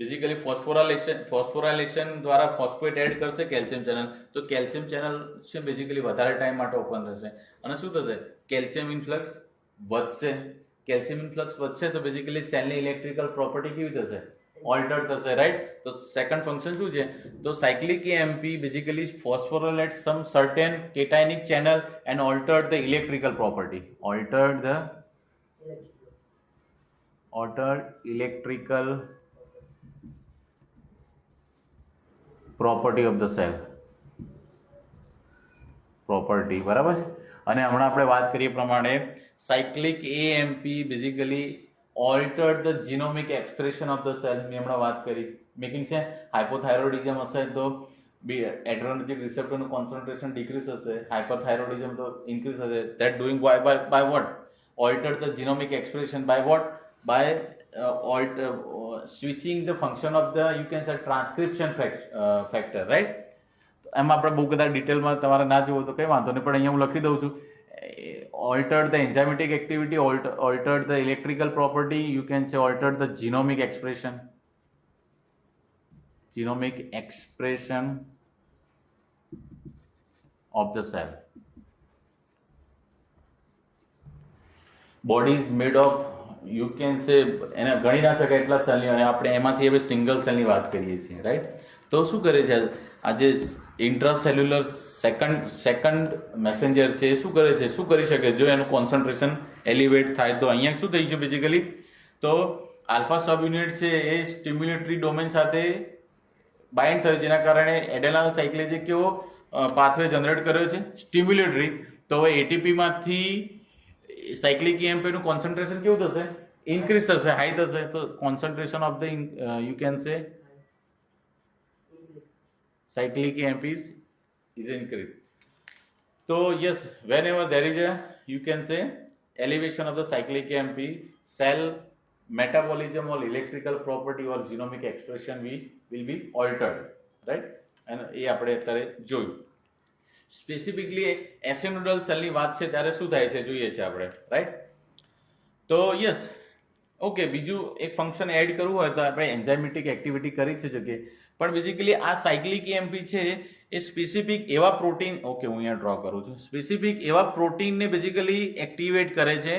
બેઝિકલી ફોસ્ફોરાઇલેશન દ્વારા ફોસ્ફેટ એડ કરશે કેલ્શિયમ ચેનલ, તો કેલ્શિયમ ચેનલ છે બેઝિકલી વધારે ટાઈમ માટે ઓપન રહેશે. અને શું થશે? કેલ્શિયમ ઇન્ફ્લક્સ વધશે. કેલ્શિયમ ઇન્ફ્લક્સ વધશે તો બેઝિકલી સેલની ઇલેક્ટ્રિકલ પ્રોપર્ટી કેવી થશે? ઓલ્ટર થશે, રાઈટ? તો સેકન્ડ ફંક્શન શું છે? તો cyclic AMP basically phosphorylate some certain cationic channel and altered the electrical property. Altered electrical property of the cell. Property, બરાબર છે? અને હમણાં આપણે વાત કરીએ પ્રમાણે cyclic AMP basically altered the genomic expression of the cell. મેં હમણાં વાત કરી મેકિંગ છે. હાઇપોથાઇરોઇડિઝમ હશે તો એડ્રેનર્જિક રિસેપ્ટરનું કોન્સન્ટ્રેશન ડિક્રીઝ હશે, હાઇપરથાઇરોઇડિઝમ તો ઇન્ક્રીઝ હશે. That doing by what? Altered the genomic expression by what? By switching the function of the you can say transcription factor, right? એમાં આપણે બહુ બધા ડિટેલમાં તમારે ના જોવું તો કંઈ વાંધો નહીં, પણ અહીંયા હું લખી દઉં છું. Altered the enzymatic activity, altered the electrical property, you can say altered the genomic expression of the cell. Body is made of you can સે એને ગણી ના શકાય એટલા સેલની હોય. આપણે એમાંથી હવે સિંગલ સેલની વાત કરીએ છીએ, રાઈટ? તો શું કરે છે આ જે ઇન્ટ્રાસેલ્યુલર સેકન્ડ મેસેન્જર છે એ શું કરે છે? શું કરી શકે જો એનું કોન્સન્ટ્રેશન એલિવેટ થાય? તો અહીંયા શું થઈ છે બેઝિકલી? તો આલ્ફા સબ યુનિટ છે એ સ્ટિમ્યુલેટરી ડોમેન સાથે બાઇન્ડ થયો, જેના કારણે એડેનાલ સાયક્લેજે કેવો પાથવે જનરેટ કર્યો છે? સ્ટિમ્યુલેટરી. તો હવે એટીપી માંથી સાયક્લિક એએમપી નું કોન્સન્ટ્રેશન કેવું થશે? ઇન્ક્રીઝ થશે, હાઈ થશે. તો concentration of the you can સે cyclic AMP is increased. So yes, whenever there is a you can say elevation of the cyclic AMP, cell metabolism or electrical property or genomic expression will be altered, right? And એ આપણે અત્યારે જોયું. Specifically એસેનોડલ સેલની વાત છે ત્યારે શું થાય છે જોઈએ છે આપણે, રાઈટ? તો યસ, ઓકે. બીજું એક ફંક્શન એડ કરવું હોય તો આપણે એન્ઝાઇમેટિક એક્ટિવિટી કરી છે શકીએ, પણ બેઝિકલી આ સાયક્લિક એએમપી છે એ સ્પેસિફિક એવા પ્રોટીન, ઓકે હું અહીંયા ડ્રો કરું છું, સ્પેસિફિક એવા પ્રોટીનને બેઝિકલી એક્ટિવેટ કરે છે,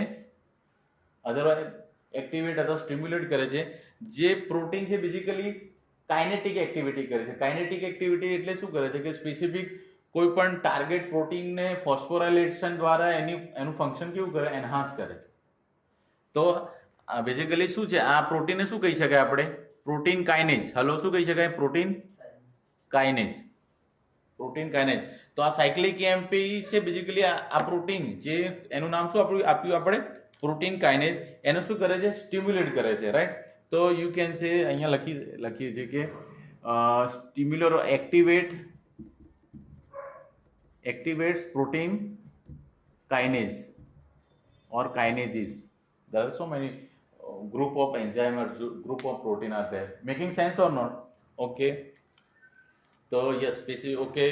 અધરવાઇઝ એક્ટિવેટ અથવા સ્ટિમ્યુલેટ કરે છે. જે પ્રોટીન છે બેઝિકલી કાઇનેટિક એક્ટિવિટી કરે છે. કાઇનેટિક એક્ટિવિટી એટલે શું કરે છે કે સ્પેસિફિક કોઈ પણ ટાર્ગેટ પ્રોટીનને ફોસ્ફોરાઇલેશન દ્વારા એનું ફંક્શન કેવું કરે? એનહાન્સ કરે. તો બેઝિકલી શું છે આ પ્રોટીનને શું કહી શકાય આપણે? પ્રોટીન કાઇનેઝ. હલો, શું કહી શકાય? પ્રોટીન કાઇનેઝ. Protein kinase. તો આ સાયક્લિક એએમપી છે બેઝિકલી આ પ્રોટીન જે એનું નામ શું આપ્યું આપણે પ્રોટીન કાઇનેજ, એને શું કરે છે સ્ટિમ્યુલેટ કરે છે, રાઈટ. તો યુ કેન સે અહીંયા લખીએ છીએ કે સ્ટિમ્યુલર activates protein kinase or kinases. There are so many group of enzyme or group of protein are there. Making sense or not? Okay. તો યસ સ્પેસિફિક ઓકે.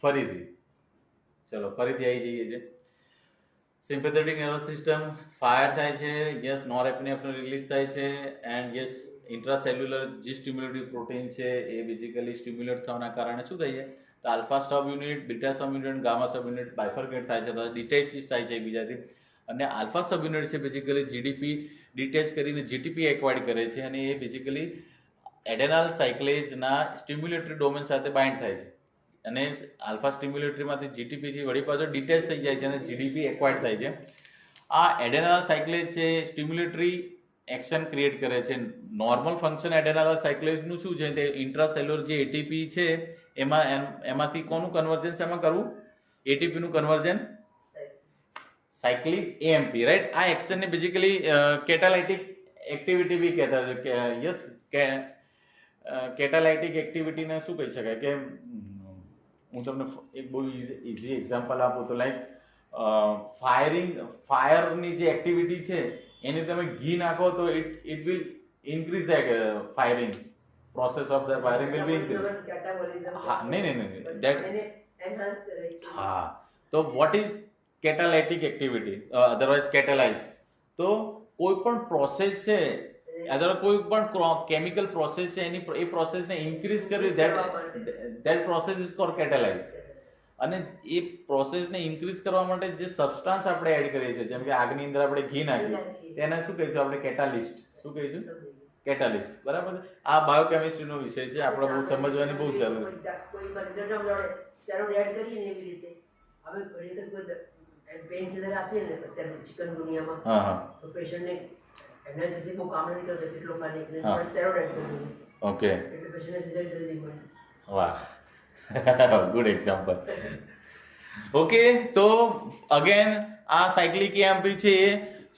ફરીથી આવી જઈએ છે. સિમ્પેથેટિક નર્વસ સિસ્ટમ ફાયર થાય છે, યસ નોરેપિનેફ્રિન રિલીઝ થાય છે, and yes ઇન્ટ્રાસેલ્યુલર જે સ્ટિમ્યુલેટિવ પ્રોટીન છે એ બેઝિકલી સ્ટિમ્યુલેટ થવાના કારણે શું થાય છે તો alpha sub unit, beta sub unit, gamma sub unit bifurcate થાય છે, ડિટેચ થાય છે એકબીજાથી. અને આલ્ફા સબ યુનિટ છે બેઝિકલી જીડીપી ડિટેચ કરીને જીટીપી એક્વાયર્ડ કરે છે, અને એ બેઝિકલી એડેનાલ સાયક્લેજના સ્ટિમ્યુલેટરી ડોમેન સાથે બાઇન્ડ થાય છે, અને આલ્ફા સ્ટિમ્યુલેટરીમાંથી જીટીપી વળી પાછો ડિટેચ થઈ જાય છે અને જીડીપી એક્વાયર્ડ થાય છે. આ એડેનાલ સાયક્લેજ છે સ્ટિમ્યુલેટરી એક્શન ક્રિએટ કરે છે. નોર્મલ ફંક્શન એડેનાલ સાયક્લેજનું શું છે તે ઇન્ટ્રાસેલ્યુલર જે એટીપી છે એમાંથી કોનું કન્વર્જન્સ એમાં કરવું, એટીપી નું કન્વર્જન સાયક્લિક એએમપી, રાઈટ. આ એક્શનને બેઝિકલી કેટાલાઇટિક એક્ટિવિટી બી કહેતા છે કે યસ કેટાલાઇટિક એક્ટિવિટીને શું કહી શકાય કે હું તમને એક બહુ ઇઝી એક્ઝામ્પલ આપું તો લાઈક ફાયરની જે એક્ટિવિટી છે એની તમે ઘી નાખો તો it will increase the firing process of the firing will be increase. હા નહીં ધેટ હા. તો વોટ ઇઝ કેટાલાઇટિક એક્ટિવિટી અધરવાઇઝ કેટાલાઇઝ? તો કોઈ પણ પ્રોસેસ છે અધર કોઈ પણ કેમિકલ પ્રોસેસ છે એની એ પ્રોસેસને ઇન્ક્રીઝ કરવી ધેટ પ્રોસેસ ઇઝ કોલ્ડ કેટાલાઇઝ. અને એ પ્રોસેસને ઇન્ક્રીઝ કરવા માટે જે સબસ્ટાન્સ આપણે એડ કરીએ છીએ જેમ કે આગની અંદર આપણે ઘી નાખીએ તેને શું કહીશું આપણે કેટાલિસ્ટ. શું કહીશું? કેટાલિસ્ટ. બરાબર. આ બાયોકેમિસ્ટ્રીનો વિષય છે, આપણે બહુ સમજવાની બહુ જરૂર છે. વાહ, ગુડ એક્ઝામ્પલ. ઓકે. તો અગેન આ સાયક્લિક એએમપી છે એ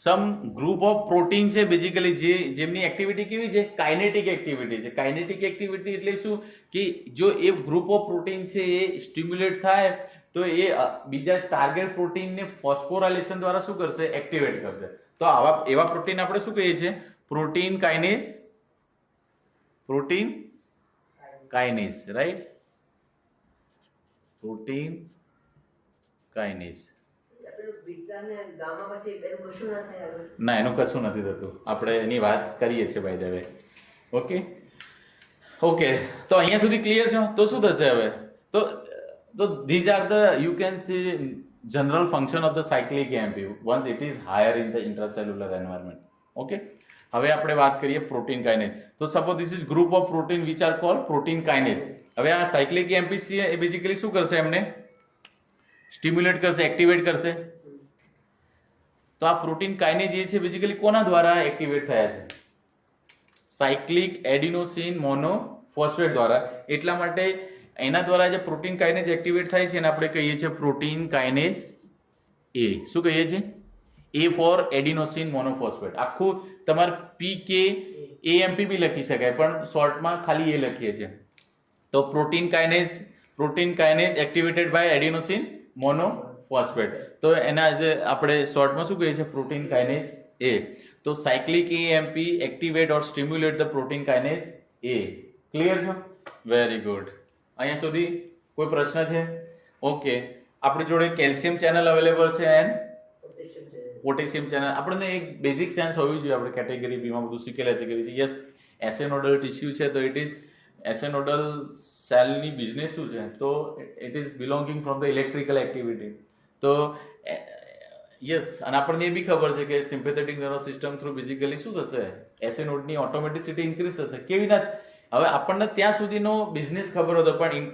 સમ ગ્રુપ ઓફ પ્રોટીન છે બેઝિકલી જેમની એક્ટિવિટી કેવી છે કાઇનેટિક એક્ટિવિટી છે. કાઇનેટિક એક્ટિવિટી એટલે શું કે જો એ ગ્રુપ ઓફ પ્રોટીન છે એ સ્ટિમ્યુલેટ થાય તો એ બીજા ટાર્ગેટ પ્રોટીનને ફોસ્ફોરાયલેશન દ્વારા શું કરશે એક્ટિવેટ કરશે. તો એવા પ્રોટીન આપણે શું કહીએ છીએ પ્રોટીન કાઇનેઝ, રાઈટ. પ્રોટીન કાઇનેઝ. ના એનું કશું નથી થતું, આપણે એની વાત કરીએ છીએ બાય ધ વે. ઓકે. તો અહીંયા સુધી ક્લિયર છો? તો શું થશે હવે? તો these are the you can see general function of the cyclic AMP once it is higher in the intracellular environment. Okay. હવે આપણે વાત કરીએ પ્રોટીન કાઇનેજ. તો suppose this is group of protein which are called protein kinase. હવે આ cyclic AMP છે એ basically શું કરશે એમને સ્ટિમ્યુલેટ કરશે, એક્ટિવેટ કરશે. તો આ પ્રોટીન કાઇનેજ એ છે બેઝિકલી કોના દ્વારા એક્ટિવેટ થયા છે? સાયક્લિક એડિનોસિન મોનોફોસ્ફેટ દ્વારા. એટલા માટે એના દ્વારા જે પ્રોટીન કાઇનેજ એક્ટિવેટ થાય છે એને આપણે કહીએ છીએ પ્રોટીન કાઇનેજ એ. શું કહીએ છીએ? એ ફોર એડિનોસિન મોનોફોસ્ફેટ. આખું તમારે પીકે એએમપી બી લખી શકાય પણ શોર્ટમાં ખાલી એ લખીએ છીએ. તો protein કાઇનેજ activated by adenosine monophosphate. તો એના જે આપણે શોર્ટમાં શું કહીએ છીએ પ્રોટીન કાઇનેજ એ. તો cyclic AMP activate or stimulate the protein kinase A. Clear છે? Very good. અહીંયા સુધી કોઈ પ્રશ્ન છે? ઓકે. આપણી જોડે કેલ્શિયમ ચેનલ અવેલેબલ છે એન્ડ પોટેશિયમ ચેનલ. આપણને એક બેઝિક સેન્સ હોવી જોઈએ. આપણે કેટેગરી બીમાં બધું શીખેલા છે કે યસ એસેનોડલ ટિશ્યુ છે તો ઇટ ઇઝ એસેનોડલ સેલની બિઝનેસ શું છે તો it is belonging from the electrical activity. તો યસ અને આપણને એ બી ખબર છે કે sympathetic nervous system through basically શું થશે એસેનોડની ઓટોમેટિસિટી ઇન્ક્રીઝ થશે. કેવી રીતે? હવે આપણને ત્યાં સુધીનો બિઝનેસ ખબર હતો પણ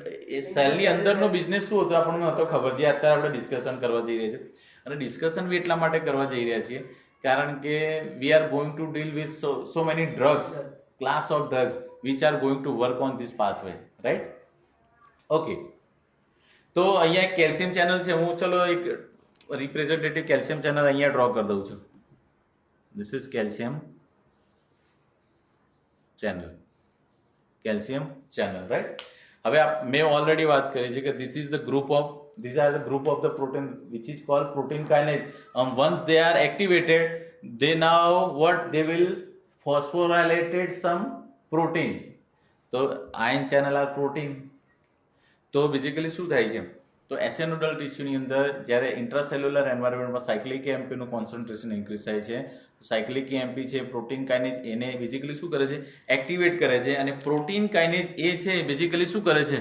સેલની અંદરનો બિઝનેસ શું હતો આપણને નહોતો ખબર. જે અત્યારે આપણે ડિસ્કશન કરવા જઈ રહ્યા છીએ અને ડિસ્કશન બી એટલા માટે કરવા જઈ રહ્યા છીએ કારણ કે વી are going to deal with so many drugs, class of drugs which are going to work on this pathway, right? Okay. તો અહીંયા એક કેલ્શિયમ ચેનલ છે, હું ચલો એક રિપ્રેઝેન્ટેટિવ કેલ્શિયમ ચેનલ અહીંયા ડ્રો કરી દઉં છું. This is calcium channel right. હવે મેં ઓલરેડી વાત કરી છે કે these are the group of the protein which is called protein kinase. Once they are activated, they now what they will phosphorylated some protein. તો ion channel are protein. તો basically શું થાય છે, તો એસેનોડલ ટિશ્યુની અંદર જ્યારે ઇન્ટ્રાસેલ્યુલર એન્વાયરમેન્ટમાં સાયક્લિક એએમપીનું કોન્સન્ટ્રેશન ઇન્ક્રીઝ થાય છે, સાયક્લિક એએમપી છે પ્રોટીન કાઇનેઝ એને બેઝિકલી શું કરે છે, એક્ટિવેટ કરે છે. અને પ્રોટીન કાઇનેઝ એ છે બેઝિકલી શું કરે છે,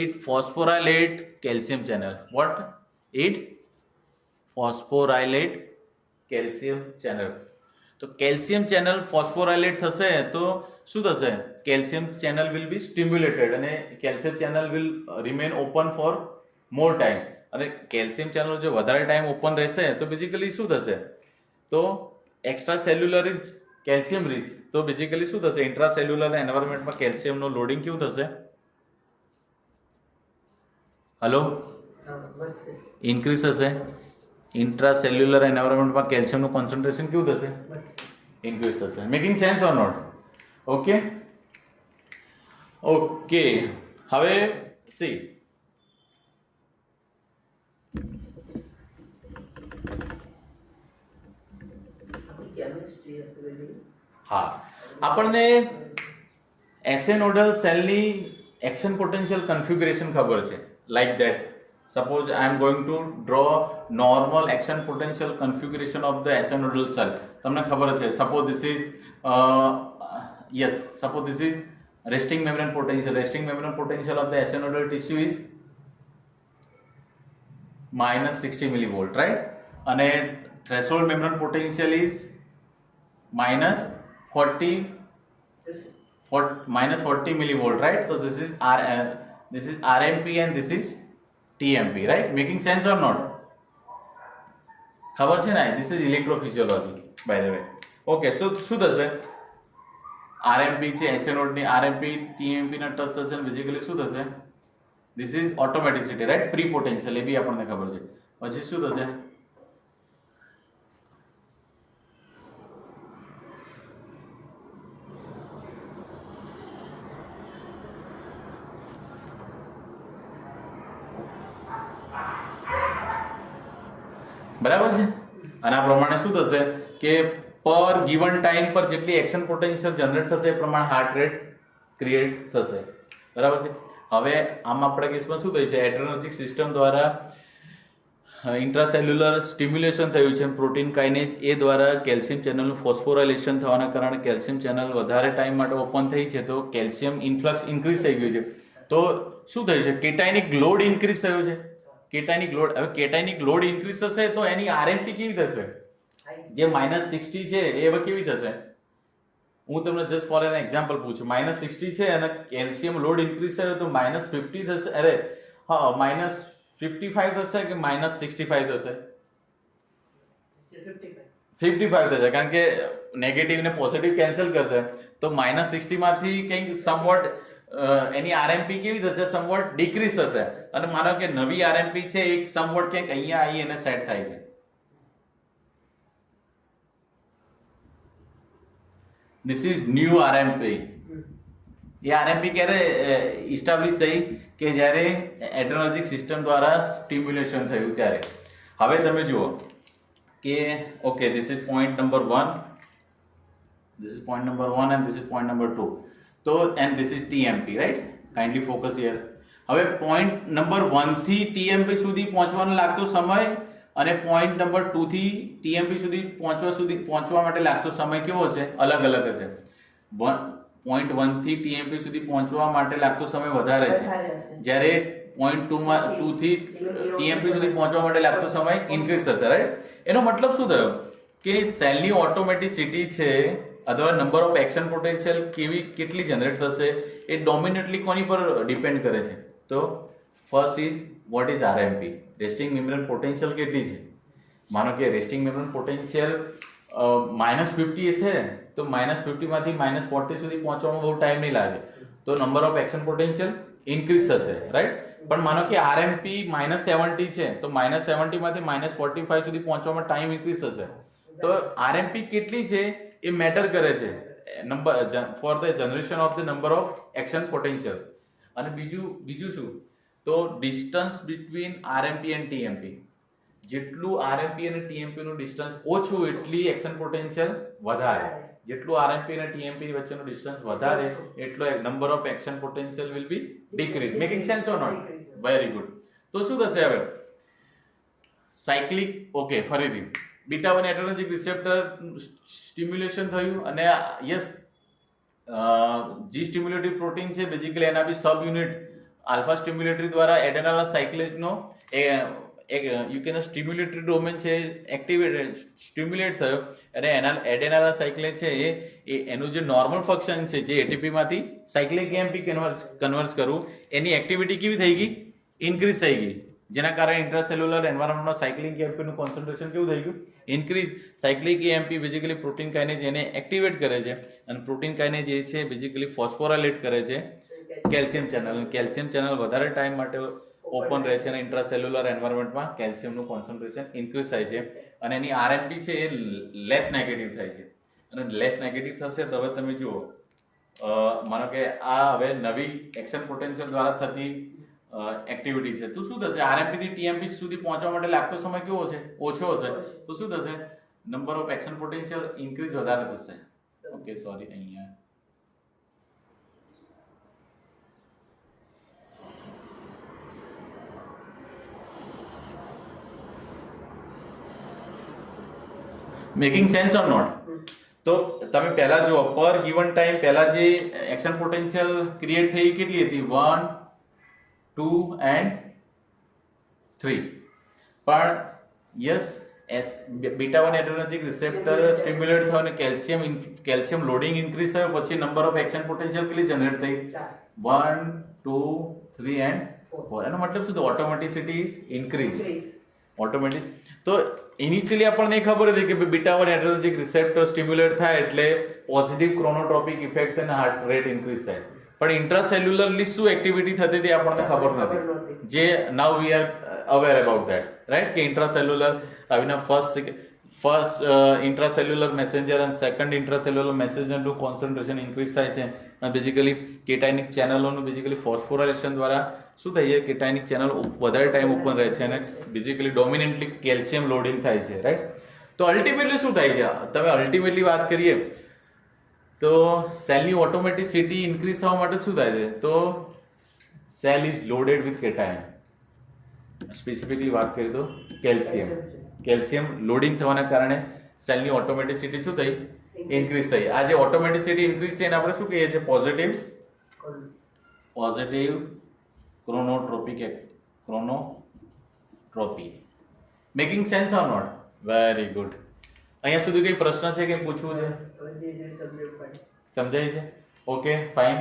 it phosphorylate calcium channel. What it phosphorylate calcium channel. તો કેલ્શિયમ ચેનલ ફોસ્ફોરાયલેટ થશે તો શું થશે, calcium channel will be stimulated અને calcium channel will remain open for more time. અને કેલ્શિયમ ચેનલ જો વધારે ટાઈમ ઓપન રહેશે તો બેઝિકલી શું થશે, તો extra cellular is calcium rich. તો બેઝિકલી શું થશે, ઇન્ટ્રાસેલ્યુલર એન્વાયરમેન્ટમાં કેલ્શિયમનું લોડિંગ કેવું થશે, હલો, ઇન્ક્રીઝ થશે. ઇન્ટ્રાસેલ્યુલર એન્વાયરમેન્ટમાં કેલ્શિયમનું કોન્સન્ટ્રેશન કેવું થશે, ઇન્ક્રીઝ થશે. Making sense or not? Okay okay. હવે સી હા, આપણને એસેનોડલ સેલની એક્શન પોટેન્શિયલ કન્ફિગ્યુરેશન ખબર છે. Like that suppose I am going to draw normal action potential configuration of the SA nodal cell. તમને ખબર છે, suppose this is suppose this is resting membrane potential of the esenodal tissue is minus 60 millivolt, right? And threshold membrane potential is minus 40 millivolt, right? So this is RMP and this is TMP, right? Making sense or not? ખબર છે ને? This is electrophysiology, by the way. Okay, so શું થશે, RMP છે એસેનોડની, RMP TMP ના touch થશે, basically શું થશે, this is automaticity, right? Pre potential A B આપણને ખબર છે. પછી શું થશે, બરાબર છે? અને આ પ્રમાણે શું થશે કે પર ગિવન ટાઈમ પર જેટલી એક્શન પોટેન્શિયલ જનરેટ થશે એ પ્રમાણે હાર્ટ રેટ ક્રિએટ થશે. બરાબર છે? હવે આમાં આપણા કેસમાં શું થયું છે, એડ્રેનર્જિક સિસ્ટમ દ્વારા ઇન્ટ્રાસેલ્યુલર સ્ટિમ્યુલેશન થયું છે પ્રોટીન કાઇનેઝ એ દ્વારા કેલ્શિયમ ચેનલનું ફોસ્ફોરાયલેશન થવાના કારણે કેલ્શિયમ ચેનલ વધારે ટાઈમ માટે ઓપન થઈ છે, તો કેલ્શિયમ ઇન્ફ્લક્સ ઇન્ક્રીઝ થઈ ગયું છે. તો શું થયું છે, કેટાયનિક લોડ ઇન્ક્રીઝ થયો છે. કેટાયનિક લોડ, હવે કેટાયનિક લોડ ઇન્ક્રીઝ થશે તો એની આરએમપી કેવી થશે, જે -60 છે એ હવે કેવી થશે. હું તમને જસ્ટ ફોર એન એક્ઝામ્પલ પૂછું, -60 છે અને કેલ્શિયમ લોડ ઇન્ક્રીઝ થયો તો -50 થશે, અરે હા -55 થશે કે -65 થશે, 55 થશે, કારણ કે નેગેટિવ ને પોઝિટિવ કેન્સલ કરશે તો -60 માંથી કંઈક સમવોટ એની આરએમપી કેવી થશે, સમવોટ ડિક્રીઝ થશે. અને માનો કે નવી આરએમપી છે એક સમવોટ ક્યાંક અહીંયા આવી અને સેટ થાય છે. This is new RMP. ये RMP ક્યારે ઇસ્ટાબ્લિશ થઈ કે જ્યારે એડ્રેનર્જિક સિસ્ટમ દ્વારા સ્ટિમ્યુલેશન થયું ત્યારે. હવે તમે જુઓ કે okay, this is point number 1, this is point number 1 and this is point number 2. તો and this is TMP, right? Kindly focus here. હવે પોઈન્ટ નંબર 1 થી TMP સુધી પહોંચવાનો લાગતો સમય અને પોઈન્ટ નંબર 2 થી TMP સુધી પહોંચવા માટે લાગતો સમય કેવો હશે, અલગ અલગ હશે. પોઈન્ટ 1 થી TMP સુધી પહોંચવા માટે લાગતો સમય વધારે છે, જ્યારે પોઈન્ટ 2 થી TMP સુધી પહોંચવા માટે લાગતો સમય ઇન્ક્રીઝ થશે, રાઈટ? એનો મતલબ શું થયો કે સેલની ઓટોમેટિસિટી છે અથવા નંબર ઓફ એક્શન પોટેન્શિયલ કેટલી જનરેટ થશે એ ડોમિનેટલી કોની પર ડિપેન્ડ કરે છે. તો first is what is RMP, resting membrane potential કેટલી છે. માનો કે રેસ્ટિંગ મેમ્બ્રેન પોટેન્શિયલ -50 છે તો -50 માંથી -40 સુધી પહોંચવામાં બહુ ટાઈમ નહીં લાગે, તો number of action potential increase થશે, રાઈટ? પણ માનો કે આરએમપી -70 છે તો -70 માંથી -45 સુધી પહોંચવામાં ટાઈમ ઇન્ક્રીઝ થશે. તો આરએમપી કેટલી છે એ મેટર કરે છે number for the generation of the number of action potential. અને બીજું શું, તો distance between RMP and TMP. જેટલું આરએમપી અને ટીએમપી નું ડિસ્ટન્સ ઓછું એટલી એક્શન પોટેન્શિયલ વધારે. જેટલું આરએમપી અને ટીએમપી વચ્ચેનું ડિસ્ટન્સ વધારે એટલો number of action potential will be decrease. Making sense or not? Very good. તો શું થશે હવે? સાયક્લિક, ઓકે, ફરીથી બીટા 1 એડરેનર્જિક રિસેપ્ટર સ્ટિમ્યુલેશન થયું અને યસ જી સ્ટિમ્યુલેટરી પ્રોટીન છે બેઝિકલી એના B sub unit alpha stimulatory દ્વારા એડેનાલા સાયક્લેજનો યુ કેન સ્ટિમ્યુલેટરી ડોમેન છે એક્ટિવેટ સ્ટિમ્યુલેટ થયો અને એના એડેનાલા સાયક્લેજ છે એ એનું જે નોર્મલ ફંક્શન છે જે એટીપી માંથી સાયક્લિક એએમપી કન્વર્ટ કરવું એની એક્ટિવિટી કેવી થઈ ગઈ? ઇન્ક્રીઝ થઈ ગઈ. જેના કારણે ઇન્ટ્રાસેલ્યુલર એન્વાયરમેન્ટમાં સાયક્લિક એએમપી નું કોન્સન્ટ્રેશન કેવું થઈ ગયું? Increase. Cyclic AMP basically protein kinase એને એક્ટિવેટ કરે છે અને પ્રોટીન કાઇનેજ એ છે બેઝિકલી ફોસ્ફોરાયલેટ કરે છે કેલ્શિયમ ચેનલ. કેલ્શિયમ ચેનલ વધારે ટાઈમ માટે ઓપન રહે છે અને ઇન્ટ્રાસેલ્યુલર એન્વાયરમેન્ટમાં કેલ્શિયમનું કોન્સન્ટ્રેશન ઇન્ક્રીઝ થાય છે અને એની આરએમપી છે એ લેસ નેગેટિવ થાય છે. અને લેસ નેગેટિવ થશે તો હવે તમે જુઓ માનો કે આ હવે નવી એક્શન પોટેન્શિયલ દ્વારા થતી એક્ટિવિટી છે તો શું થશે? આરએમપી થી ટીએમપી સુધી પહોંચવા માટે લાગતો સમય કેવો હશે? ઓછો હશે. તો શું થશે? Number of action potential increase વધારે થશે. ઓકે, સોરી, અહીંયા મેકિંગ સેન્સ ઓર નોટ? તો તમે પહેલા જુઓ પર ગિવન ટાઈમ પહેલા જે એક્શન પોટેન્શિયલ ક્રિએટ થઈ કેટલી હતી? 1, 2 and 3. પણ yes beta 1 adrenergic receptor stimulate થયો અને કેલ્શિયમ લોડિંગ ઇન્ક્રીઝ થયો પછી નંબર ઓફ એક્શન પોટેન્શિયલ કેટલી જનરેટ થઈ? 1, 2, 3 and 4. એનો મતલબ શું? ઓટોમેટિસિટી ઇઝ ઇન્ક્રીઝ. ઓટોમેટિક. તો ઇનિશિયલી આપણને ખબર હતી કે બીટા 1 એડરેનર્જિક રિસેપ્ટર સ્ટિમ્યુલેટ થાય એટલે પોઝિટિવ ક્રોનોટ્રોપિક ઇફેક્ટ અને હાર્ટ રેટ ઇન્ક્રીઝ થાય. પણ ઇન્ટ્રાસેલ્યુલરલી શું એક્ટિવિટી થતી હતી આપણને ખબર નથી. જે now we are aware about that, right? કે ઇન્ટ્રાસેલ્યુલર આવીના ફર્સ્ટ ઇન્ટ્રાસેલ્યુલર મેસેન્જર અને સેકન્ડ ઇન્ટ્રાસેલ્યુલર મેસેન્જરનું કોન્સન્ટ્રેશન ઇન્ક્રીઝ થાય છે અને બેઝિકલી કેટાઇનિક ચેનલોનું બેઝિકલી ફોસ્ફોરાઇલેશન દ્વારા શું થાય છે? કેટાઇનિક ચેનલ વધારે ટાઈમ ઓપન રહે છે અને બેઝિકલી ડોમિનેન્ટલી કેલ્શિયમ લોડિંગ થાય છે, રાઈટ? તો અલ્ટિમેટલી શું થાય છે? તમે અલ્ટિમેટલી વાત કરીએ તો સેલની ઓટોમેટિસિટી ઇન્ક્રીઝ થવા માટે શું થાય છે? તો cell is loaded with cation. Specifically વાત કરીએ તો કેલ્શિયમ લોડિંગ થવાના કારણે સેલની ઓટોમેટિસિટી શું થઈ? ઇન્ક્રીઝ થઈ. આ જે ઓટોમેટિસિટી ઇન્ક્રીઝ છે એને આપણે શું કહીએ છીએ? Positive chronotropy. Making sense or not? Very good. અહીંયા સુધી કઈ પ્રશ્ન છે કે પૂછવું છે? સમજાય છે? Okay, fine.